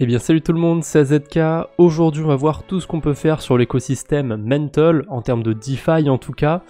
Eh bien salut tout le monde, c'est AZK. Aujourd'hui on va voir tout ce qu'on peut faire sur l'écosystème Mental, en termes de DeFi en tout cas.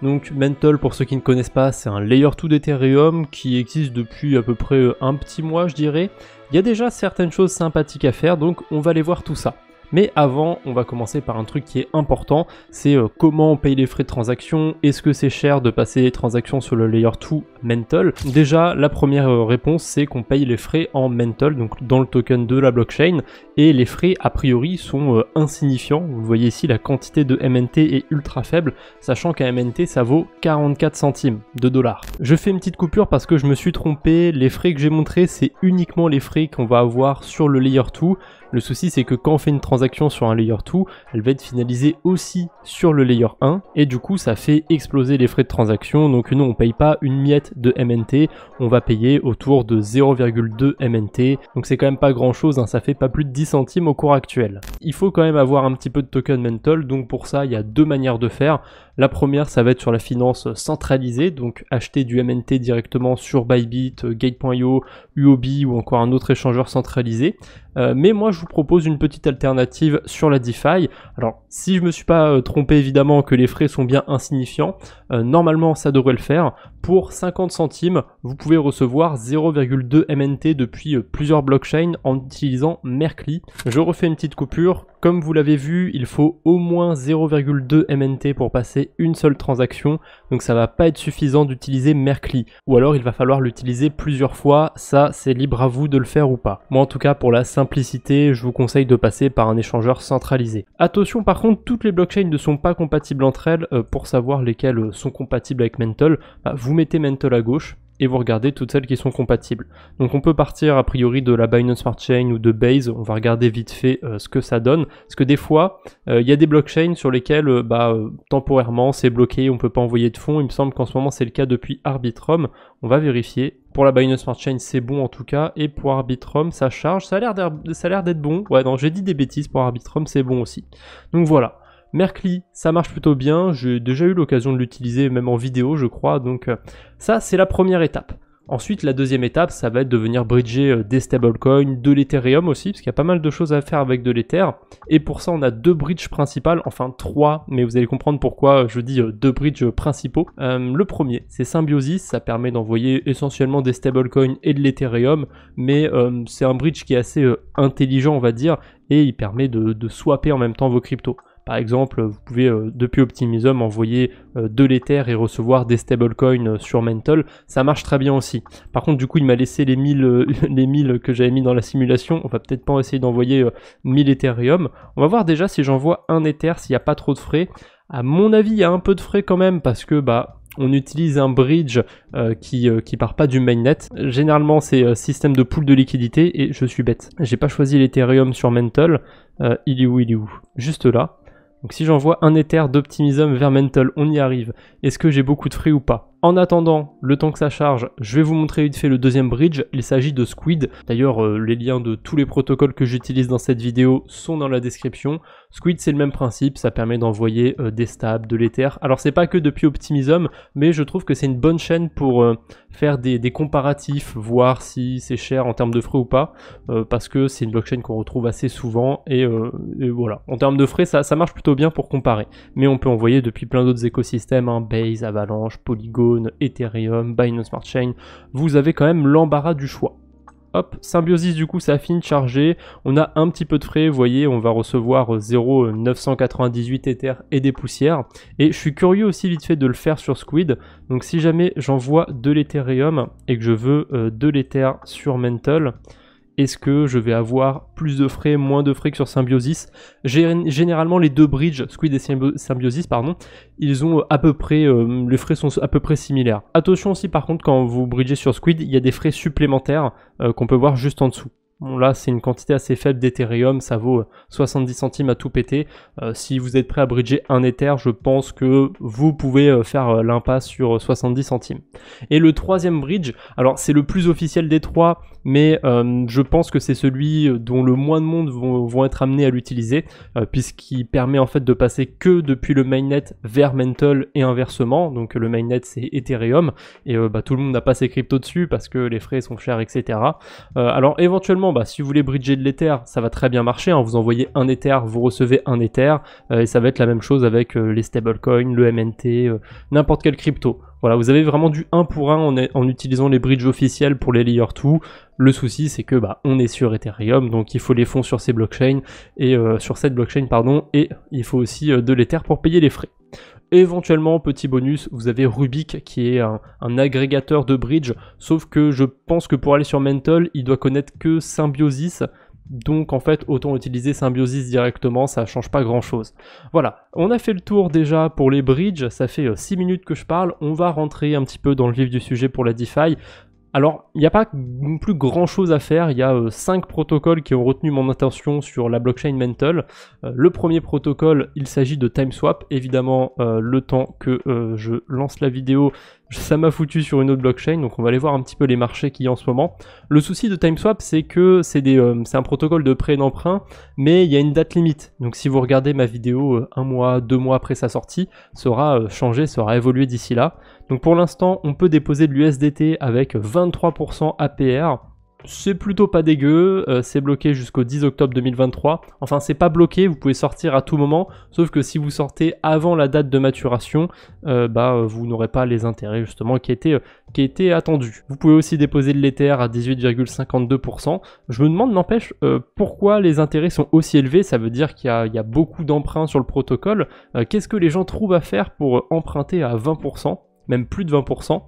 Donc Mental, pour ceux qui ne connaissent pas, c'est un Layer 2 d'Ethereum qui existe depuis à peu près un petit mois je dirais. Il y a déjà certaines choses sympathiques à faire, donc on va aller voir tout ça. Mais avant, on va commencer par un truc qui est important, c'est comment on paye les frais de transaction, est-ce que c'est cher de passer les transactions sur le Layer 2 Mental. Déjà, la première réponse, c'est qu'on paye les frais en Mental, donc dans le token de la blockchain, et les frais, a priori, sont insignifiants. Vous le voyez ici, la quantité de MNT est ultra faible, sachant qu'un MNT, ça vaut 44 centimes de dollars. Je fais une petite coupure parce que je me suis trompé, les frais que j'ai montrés, c'est uniquement les frais qu'on va avoir sur le Layer 2. Le souci, c'est que quand on fait une transaction sur un Layer 2, elle va être finalisée aussi sur le Layer 1, et du coup, ça fait exploser les frais de transaction. Donc nous, on paye pas une miette de MNT, on va payer autour de 0,2 MNT. Donc c'est quand même pas grand chose, hein, ça fait pas plus de 10 centimes au cours actuel. Il faut quand même avoir un petit peu de token Mental, donc pour ça, il y a deux manières de faire. La première, ça va être sur la finance centralisée, donc acheter du MNT directement sur Bybit, Gate.io, UOB ou encore un autre échangeur centralisé. Mais moi, je vous propose une petite alternative sur la DeFi. Alors, si je me suis pas trompé évidemment que les frais sont bien insignifiants, normalement ça devrait le faire. Pour 50 centimes, vous pouvez recevoir 0,2 MNT depuis plusieurs blockchains en utilisant Merkly. Je refais une petite coupure. Comme vous l'avez vu, il faut au moins 0,2 MNT pour passer une seule transaction, donc ça va pas être suffisant d'utiliser Merkly. Ou alors il va falloir l'utiliser plusieurs fois, ça c'est libre à vous de le faire ou pas. Moi en tout cas pour la simplicité, je vous conseille de passer par un échangeur centralisé. Attention par contre, toutes les blockchains ne sont pas compatibles entre elles. Pour savoir lesquelles sont compatibles avec Mental, vous mettez Mental à gauche et vous regardez toutes celles qui sont compatibles. Donc on peut partir a priori de la Binance Smart Chain ou de Base, on va regarder vite fait ce que ça donne, parce que des fois, il y a des blockchains sur lesquelles temporairement c'est bloqué, on peut pas envoyer de fonds, il me semble qu'en ce moment c'est le cas depuis Arbitrum, on va vérifier. Pour la Binance Smart Chain c'est bon en tout cas, et pour Arbitrum ça charge, ça a l'air d'être bon, ouais non j'ai dit des bêtises, pour Arbitrum c'est bon aussi. Donc voilà. Merkly, ça marche plutôt bien, j'ai déjà eu l'occasion de l'utiliser même en vidéo je crois, donc ça c'est la première étape. Ensuite la deuxième étape ça va être de venir bridger des stablecoins, de l'Ethereum aussi, parce qu'il y a pas mal de choses à faire avec de l'Ether, et pour ça on a deux bridges principales, enfin trois, mais vous allez comprendre pourquoi je dis deux bridges principaux. Le premier c'est Symbiosis, ça permet d'envoyer essentiellement des stablecoins et de l'Ethereum, mais c'est un bridge qui est assez intelligent on va dire, et il permet de swapper en même temps vos cryptos. Par exemple, vous pouvez depuis Optimism envoyer de l'Ether et recevoir des stablecoins sur Mental. Ça marche très bien aussi. Par contre, du coup, il m'a laissé les 1000 que j'avais mis dans la simulation. On va peut-être pas essayer d'envoyer 1000 Ethereum. On va voir déjà si j'envoie un Ether, s'il n'y a pas trop de frais. À mon avis, il y a un peu de frais quand même parce que on utilise un bridge qui part pas du mainnet. Généralement, c'est système de pool de liquidité et je suis bête. J'ai pas choisi l'Ethereum sur Mental. Il est où? Juste là. Donc si j'envoie un Ether d'Optimism vers Mental, on y arrive. Est-ce que j'ai beaucoup de frais ou pas? En attendant, le temps que ça charge, je vais vous montrer vite fait le deuxième bridge. Il s'agit de Squid. D'ailleurs, les liens de tous les protocoles que j'utilise dans cette vidéo sont dans la description. Squid, c'est le même principe, ça permet d'envoyer des stabs, de l'Ether. Alors, c'est pas que depuis Optimism, mais je trouve que c'est une bonne chaîne pour faire des comparatifs, voir si c'est cher en termes de frais ou pas, parce que c'est une blockchain qu'on retrouve assez souvent, et voilà. En termes de frais, ça marche plutôt bien pour comparer. Mais on peut envoyer depuis plein d'autres écosystèmes, hein, Base, Avalanche, Polygon, Ethereum, Binance Smart Chain, vous avez quand même l'embarras du choix. Hop, Symbiosis du coup ça a fini de charger, on a un petit peu de frais, vous voyez on va recevoir 0,998 Ether et des poussières, et je suis curieux aussi vite fait de le faire sur Squid, donc si jamais j'envoie de l'Ethereum et que je veux de l'Ether sur Mental, est-ce que je vais avoir plus de frais, moins de frais que sur Symbiosis? Généralement les deux bridges, Squid et Symbiosis, pardon, ils ont à peu près, les frais sont à peu près similaires. Attention aussi par contre quand vous bridgez sur Squid, il y a des frais supplémentaires qu'on peut voir juste en dessous. Bon, là, c'est une quantité assez faible d'Ethereum, ça vaut 70 centimes à tout péter. Si vous êtes prêt à bridger un Ether, je pense que vous pouvez faire l'impasse sur 70 centimes. Et le troisième bridge, alors c'est le plus officiel des trois, mais je pense que c'est celui dont le moins de monde vont être amenés à l'utiliser, puisqu'il permet en fait de passer que depuis le mainnet vers Mental et inversement. Donc le mainnet c'est Ethereum, et tout le monde n'a pas ses cryptos dessus parce que les frais sont chers, etc. Alors éventuellement fonctionnement, si vous voulez bridger de l'Ether, ça va très bien marcher, hein. Vous envoyez un Ether, vous recevez un Ether, et ça va être la même chose avec les stablecoins, le MNT, n'importe quel crypto. Voilà, vous avez vraiment du 1 pour 1 en utilisant les bridges officiels pour les layer 2. Le souci, c'est que on est sur Ethereum, donc il faut les fonds sur ces blockchains, et sur cette blockchain, pardon, et il faut aussi de l'Ether pour payer les frais. Éventuellement, petit bonus, vous avez Rubik qui est un agrégateur de bridge, sauf que je pense que pour aller sur Mental, il doit connaître que Symbiosis, donc en fait autant utiliser Symbiosis directement, ça change pas grand chose. Voilà, on a fait le tour déjà pour les bridges, ça fait 6 minutes que je parle, on va rentrer un petit peu dans le vif du sujet pour la DeFi. Alors, il n'y a pas non plus grand chose à faire, il y a 5 protocoles qui ont retenu mon attention sur la blockchain Mental. Le premier protocole, il s'agit de TimeSwap. Évidemment, le temps que je lance la vidéo, ça m'a foutu sur une autre blockchain, donc on va aller voir un petit peu les marchés qu'il y a en ce moment. Le souci de TimeSwap, c'est que c'est un protocole de prêt d'emprunt, mais il y a une date limite. Donc si vous regardez ma vidéo 1 mois, 2 mois après sa sortie, sera changé, sera évolué d'ici là. Donc pour l'instant, on peut déposer de l'USDT avec 23% APR. C'est plutôt pas dégueu, c'est bloqué jusqu'au 10 octobre 2023. Enfin, c'est pas bloqué, vous pouvez sortir à tout moment, sauf que si vous sortez avant la date de maturation, vous n'aurez pas les intérêts justement qui étaient attendus. Vous pouvez aussi déposer de l'Ether à 18,52%. Je me demande, n'empêche, pourquoi les intérêts sont aussi élevés. Ça veut dire qu'il y a beaucoup d'emprunts sur le protocole. Qu'est-ce que les gens trouvent à faire pour emprunter à 20%, même plus de 20%?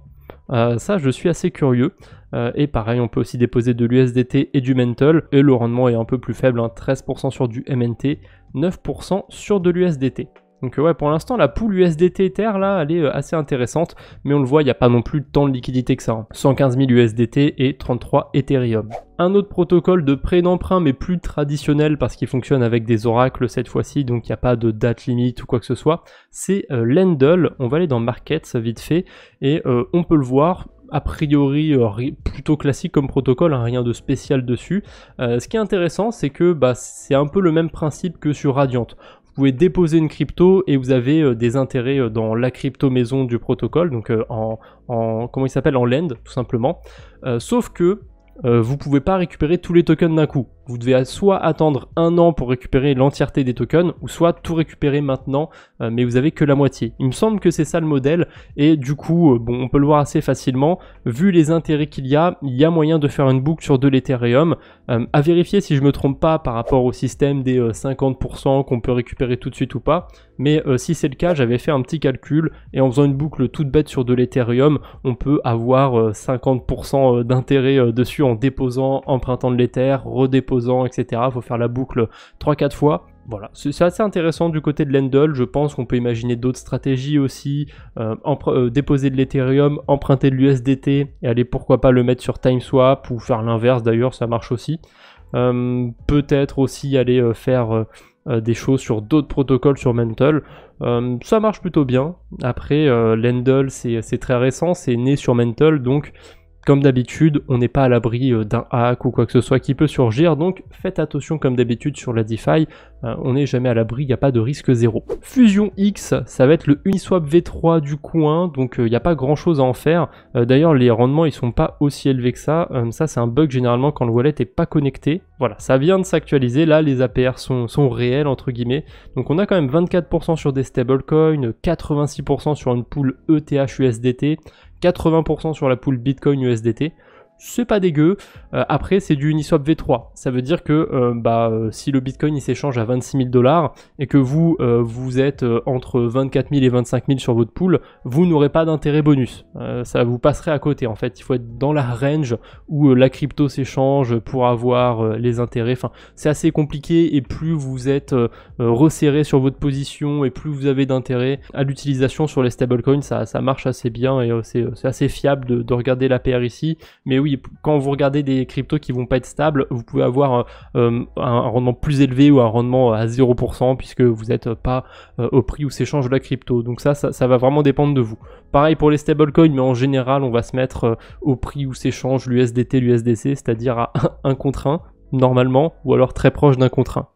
Ça, je suis assez curieux. Et pareil, on peut aussi déposer de l'USDT et du Mental, et le rendement est un peu plus faible, 13% sur du MNT, 9% sur de l'USDT. Donc ouais, pour l'instant, la pool USDT Ether, là, elle est assez intéressante, mais on le voit, il n'y a pas non plus tant de liquidité que ça. 115 000 USDT et 33 Ethereum. Un autre protocole de prêt d'emprunt, mais plus traditionnel, parce qu'il fonctionne avec des oracles cette fois-ci, donc il n'y a pas de date limite ou quoi que ce soit, c'est Lendl. On va aller dans Markets vite fait, et on peut le voir. A priori plutôt classique comme protocole, rien de spécial dessus. Ce qui est intéressant, c'est que c'est un peu le même principe que sur Radiant. Vous pouvez déposer une crypto et vous avez des intérêts dans la crypto maison du protocole, donc comment il s'appelle, en lend tout simplement. Sauf que vous pouvez pas récupérer tous les tokens d'un coup. Vous devez soit attendre 1 an pour récupérer l'entièreté des tokens, ou soit tout récupérer maintenant, mais vous avez que la moitié. Il me semble que c'est ça le modèle, et du coup, on peut le voir assez facilement. Vu les intérêts qu'il y a moyen de faire une boucle sur de l'Ethereum. À vérifier si je me trompe pas par rapport au système des 50% qu'on peut récupérer tout de suite ou pas. Mais si c'est le cas, j'avais fait un petit calcul, et en faisant une boucle toute bête sur de l'Ethereum, on peut avoir 50% d'intérêt dessus en déposant, empruntant de l'Ether, redéposant, etc. Il faut faire la boucle 3-4 fois. Voilà, c'est assez intéressant du côté de Lendl. Je pense qu'on peut imaginer d'autres stratégies aussi. Déposer de l'Ethereum, emprunter de l'USDT et aller pourquoi pas le mettre sur TimeSwap ou faire l'inverse d'ailleurs, ça marche aussi. Peut-être aussi aller faire des choses sur d'autres protocoles sur Mental. Ça marche plutôt bien. Après, Lendl c'est très récent, c'est né sur Mental, donc comme d'habitude, on n'est pas à l'abri d'un hack ou quoi que ce soit qui peut surgir, donc faites attention comme d'habitude sur la DeFi, on n'est jamais à l'abri, il n'y a pas de risque zéro. Fusion X, ça va être le Uniswap V3 du coin, donc il n'y a pas grand chose à en faire. D'ailleurs, les rendements ils sont pas aussi élevés que ça, ça c'est un bug généralement quand le wallet n'est pas connecté. Voilà, ça vient de s'actualiser, là les APR sont réels entre guillemets, donc on a quand même 24% sur des stablecoins, 86% sur une pool ETH USDT, 80% sur la pool Bitcoin USDT, c'est pas dégueu. Après c'est du Uniswap V3, ça veut dire que si le Bitcoin il s'échange à 26 000 $ et que vous êtes entre 24 000 et 25 000 sur votre pool, vous n'aurez pas d'intérêt bonus, ça vous passerait à côté en fait. Il faut être dans la range où la crypto s'échange pour avoir les intérêts, enfin c'est assez compliqué, et plus vous êtes resserré sur votre position et plus vous avez d'intérêt à l'utilisation sur les stablecoins, ça marche assez bien, et c'est assez fiable de regarder l'APR ici. Mais oui, quand vous regardez des cryptos qui vont pas être stables, vous pouvez avoir un rendement plus élevé ou un rendement à 0% puisque vous n'êtes pas au prix où s'échange la crypto. Donc ça va vraiment dépendre de vous. Pareil pour les stablecoins, mais en général on va se mettre au prix où s'échange l'USDT, l'USDC, c'est-à-dire à 1 contre 1 normalement, ou alors très proche d'un contre 1.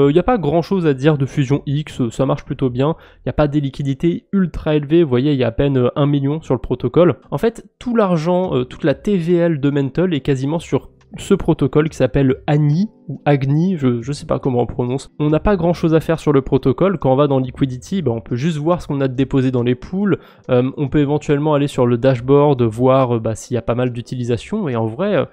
Il n'y a pas grand chose à dire de Fusion X, ça marche plutôt bien, il n'y a pas des liquidités ultra élevées, vous voyez il y a à peine 1 million sur le protocole. En fait tout l'argent, toute la TVL de Mental est quasiment sur ce protocole qui s'appelle AGNI, ou AGNI, je sais pas comment on prononce. On n'a pas grand chose à faire sur le protocole. Quand on va dans Liquidity, on peut juste voir ce qu'on a déposé dans les pools. On peut éventuellement aller sur le dashboard, voir s'il y a pas mal d'utilisation, et en vrai,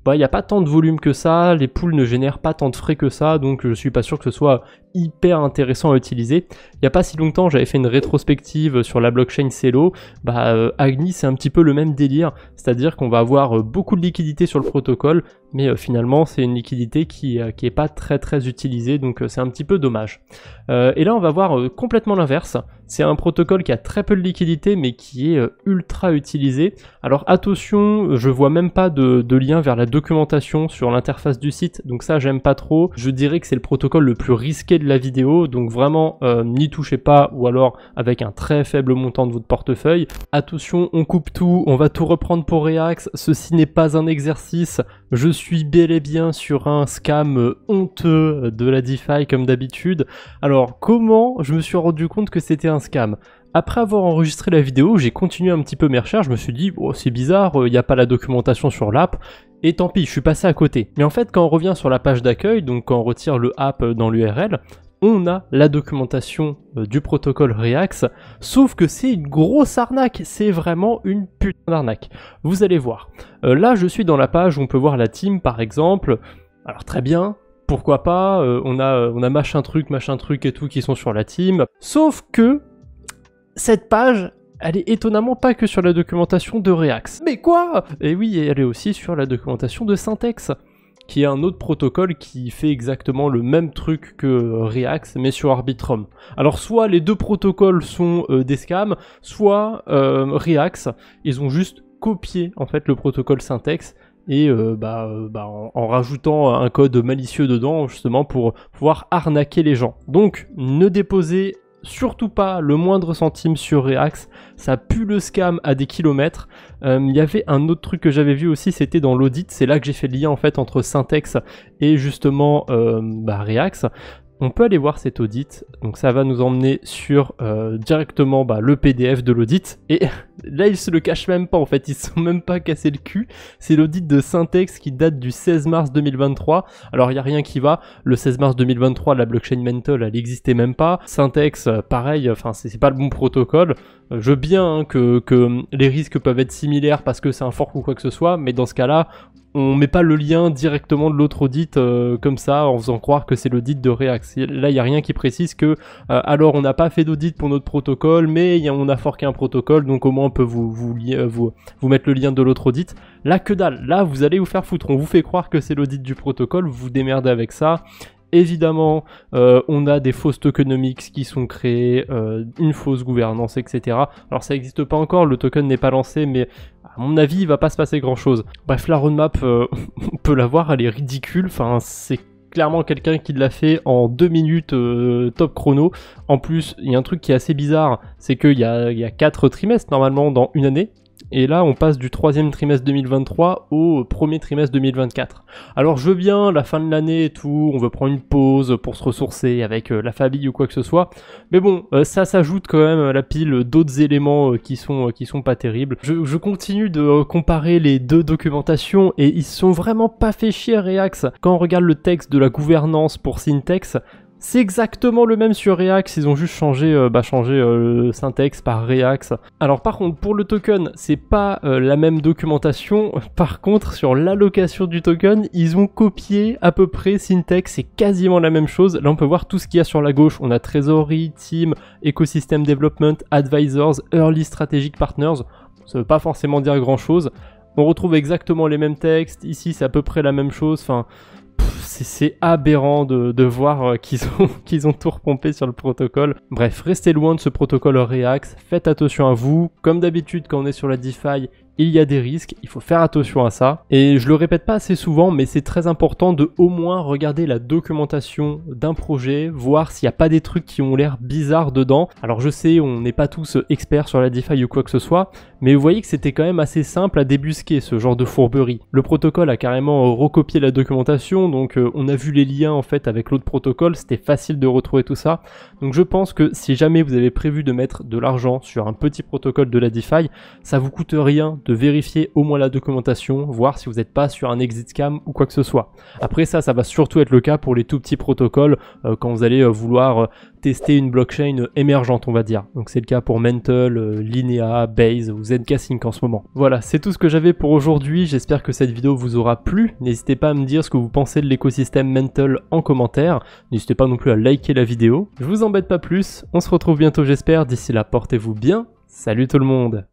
il n'y a pas tant de volume que ça, les pools ne génèrent pas tant de frais que ça, donc je suis pas sûr que ce soit hyper intéressant à utiliser. Il n'y a pas si longtemps, j'avais fait une rétrospective sur la blockchain Celo. AGNI, c'est un petit peu le même délire, c'est-à-dire qu'on va avoir beaucoup de liquidité sur le protocole, mais finalement c'est une liquidité qui est pas très utilisée, donc c'est un petit peu dommage. Et là on va voir complètement l'inverse. C'est un protocole qui a très peu de liquidité mais qui est ultra utilisé. Alors attention, je vois même pas de lien vers la documentation sur l'interface du site, donc ça j'aime pas trop. Je dirais que c'est le protocole le plus risqué de la vidéo, donc vraiment n'y touchez pas, ou alors avec un très faible montant de votre portefeuille. Attention, on coupe tout, on va tout reprendre pour Reax, ceci n'est pas un exercice, je suis bel et bien sur un scam honteux de la DeFi comme d'habitude. Alors comment je me suis rendu compte que c'était un scam? Après avoir enregistré la vidéo, j'ai continué un petit peu mes recherches, je me suis dit oh, c'est bizarre, il n'y a pas la documentation sur l'app, et tant pis, je suis passé à côté. Mais en fait, quand on revient sur la page d'accueil, donc quand on retire le app dans l'URL, on a la documentation du protocole Reax, sauf que c'est une grosse arnaque, c'est vraiment une putain d'arnaque. Vous allez voir. Là, je suis dans la page où on peut voir la team par exemple. Alors très bien, pourquoi pas, on a machin truc et tout qui sont sur la team. Sauf que cette page, elle est étonnamment pas que sur la documentation de Reax. Mais quoi? Et oui, elle est aussi sur la documentation de Syntex, qui est un autre protocole qui fait exactement le même truc que Reax, mais sur Arbitrum. Alors soit les deux protocoles sont des scams, soit Reax, ils ont juste copié en fait le protocole Syntex, et en rajoutant un code malicieux dedans, justement pour pouvoir arnaquer les gens. Donc ne déposez surtout pas le moindre centime sur Reax, ça pue le scam à des kilomètres. Il y avait un autre truc que j'avais vu aussi, c'était dans l'audit, c'est là que j'ai fait le lien en fait entre Syntex et justement Reax. On peut aller voir cet audit, donc ça va nous emmener sur directement le PDF de l'audit, et là ils se le cachent même pas en fait, ils se sont même pas cassé le cul. C'est l'audit de Syntex qui date du 16 mars 2023, alors il n'y a rien qui va, le 16 mars 2023 la blockchain Mental elle n'existait même pas, Syntex pareil, enfin c'est pas le bon protocole. Je veux bien que les risques peuvent être similaires parce que c'est un fork ou quoi que ce soit, mais dans ce cas là, on met pas le lien directement de l'autre audit comme ça en faisant croire que c'est l'audit de Reax. Là il n'y a rien qui précise que alors on n'a pas fait d'audit pour notre protocole, mais on a forqué un protocole, donc au moins on peut vous mettre le lien de l'autre audit. Là que dalle, là vous allez vous faire foutre, on vous fait croire que c'est l'audit du protocole, vous vous démerdez avec ça. Évidemment, on a des fausses tokenomics qui sont créées, une fausse gouvernance, etc. Alors ça n'existe pas encore, le token n'est pas lancé, mais à mon avis, il va pas se passer grand chose. Bref, la roadmap, on peut la voir, elle est ridicule, enfin c'est clairement quelqu'un qui l'a fait en 2 minutes top chrono. En plus, il y a un truc qui est assez bizarre, c'est qu'il y a 4 trimestres normalement dans une année. Et là, on passe du 3e trimestre 2023 au 1er trimestre 2024. Alors, je veux bien, la fin de l'année et tout, on veut prendre une pause pour se ressourcer avec la famille ou quoi que ce soit. Mais bon, ça s'ajoute quand même à la pile d'autres éléments qui sont pas terribles. Je continue de comparer les deux documentations et ils sont vraiment pas fait chier Reax. Quand on regarde le texte de la gouvernance pour Syntex, c'est exactement le même sur Reax, ils ont juste changé Syntex par Reax. Alors par contre, pour le token, c'est pas la même documentation. Par contre, sur l'allocation du token, ils ont copié à peu près Syntex, c'est quasiment la même chose. Là, on peut voir tout ce qu'il y a sur la gauche. On a Treasury, Team, Ecosystem Development, Advisors, Early Strategic Partners. Ça veut pas forcément dire grand chose. On retrouve exactement les mêmes textes. Ici, c'est à peu près la même chose. Enfin... c'est aberrant de voir qu'ils ont tout repompé sur le protocole. Bref, restez loin de ce protocole Reax, faites attention à vous. Comme d'habitude, quand on est sur la DeFi, il y a des risques, il faut faire attention à ça. Et je le répète pas assez souvent, mais c'est très important de au moins regarder la documentation d'un projet, voir s'il n'y a pas des trucs qui ont l'air bizarres dedans. Alors je sais, on n'est pas tous experts sur la DeFi ou quoi que ce soit, mais vous voyez que c'était quand même assez simple à débusquer ce genre de fourberie. Le protocole a carrément recopié la documentation, donc on a vu les liens en fait avec l'autre protocole, c'était facile de retrouver tout ça. Donc je pense que si jamais vous avez prévu de mettre de l'argent sur un petit protocole de la DeFi, ça vous coûte rien de vérifier au moins la documentation, voir si vous n'êtes pas sur un exit scam ou quoi que ce soit. Après ça va surtout être le cas pour les tout petits protocoles quand vous allez vouloir tester une blockchain émergente, on va dire. Donc c'est le cas pour Mental, Linea, Base ou Zcash en ce moment. Voilà, c'est tout ce que j'avais pour aujourd'hui. J'espère que cette vidéo vous aura plu. N'hésitez pas à me dire ce que vous pensez de l'écosystème Mental en commentaire. N'hésitez pas non plus à liker la vidéo. Je vous embête pas plus. On se retrouve bientôt, j'espère. D'ici là, portez-vous bien. Salut tout le monde!